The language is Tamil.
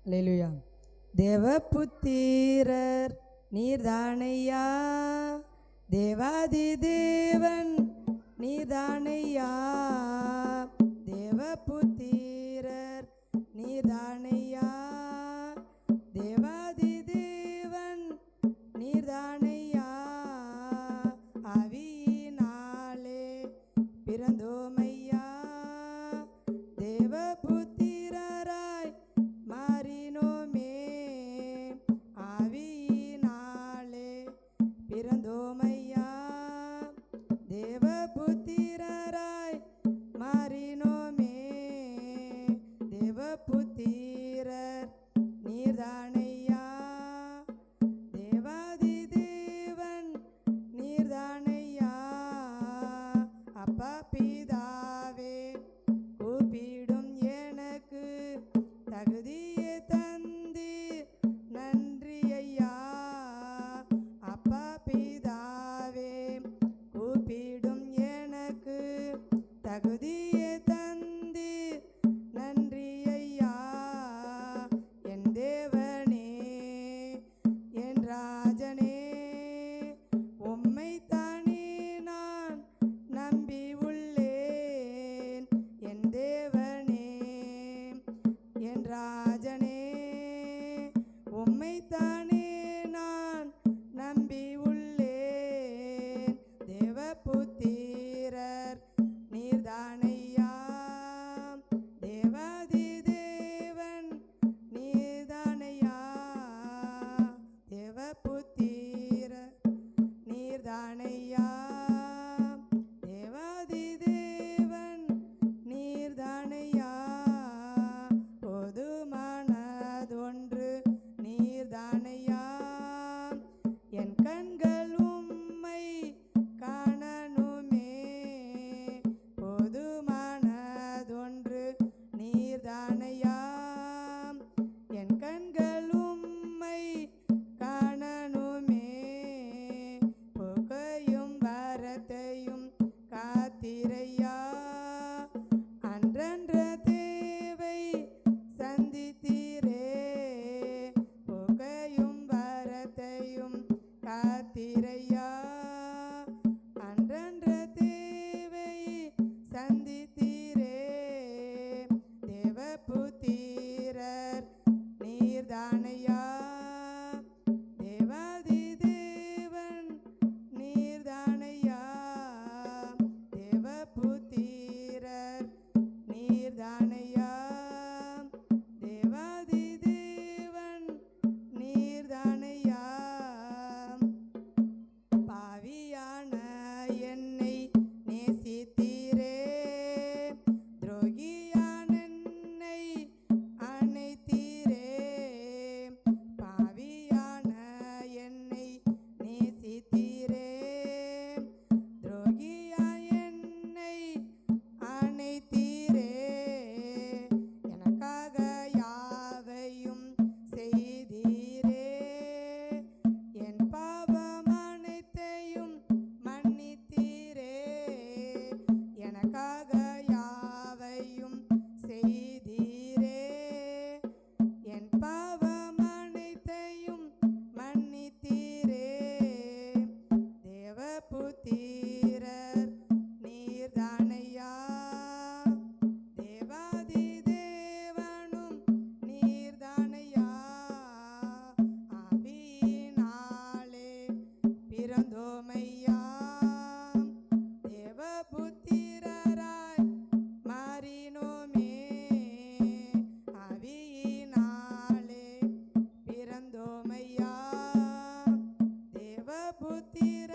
அல்லேலூயா. தேவபுத்திரர் நீர்தானையா, தேவாதி தேவன் நீர்தானையா, தேவபுத்திரர் நீர்தானையா, தேவாதி தேவன் நீர்தானையா, ஆவியினாலே பிறந்தோமையா, தேவபுத்திரராய் மாறினோமே, ஆவியினாலே பிறந்தோமையா, தேவபுத்திரராய் மாறினோமே, தேவபுத்திரர் நீர்தானையா, தேவாதி தேவன் நீர்தானையா, அப்பா பிதாவே கூப்பிடும் எனக்கு தகுதியை தந்தீர் நன்றி ஐயா, அப்பா பிதாவே கூப்பிடும் எனக்கு தகுதியை தந்தீர் நன்றி ஐயா, என் தேவனே என் ராஜனே உம்மைத்தானே நான் நம்பி உள்ளேன், என் தேவனே என் ராஜனே உம்மைத்தானே நான் நம்பி உள்ளேன், தேவபுத்திரர் நீர்தானையா, தேவாதி தேவன் நீர்தானையா, தேவபுத்திரர் நீர்தானையா, தேவாதி தேவன் நீர்தானையா, போதுமானதொன்று நீர்தானையா, என் கண்கள் உம்மை காணணுமே, போதுமானதொன்று நீர்தானையா, என் கண்கள் உம்மை காணணுமே, போக்கையும் வரத்தையும் காத்திரையா, அன்றன்ற தேவை சந்தித்தீரே, போக்கையும் வரத்தையும் காத்திரையா, அன்றன்ற தேவை சந்தித்தீரே, தேவபுத்திரர் நீர்தானையா, தேவாதி தேவன் நீர்தானையா, தேவபுத்திரர் நீர்தானையா, தேவாதி தேவன் நீர்தானையா, பாவியான என்னை நேசித்தீரே, துரோகியான என்னை அணைத்தீரே, பாவியான என்னை நேசித்தீரே, துரோகியாய் என்னை அணைத்தீரே, எனக்காக யாவையும் செய்தீரே, என் பாவம் அனைத்தையும் மன்னித்தீரே, எனக்காக யாவையும் செய்தீரே, என் பாவம் அனைத்தையும் மன்னித்தீரே, தேவபுத்திரர் நீர்தானையா, தேவாதி தேவனும் நீர்தானையா, ஆவியினாலே பிறந்தோமையா, தேவபுத்திரராய் மாறினோமே, ஆவியினாலே பிறந்தோமையா, தேவபுத்திர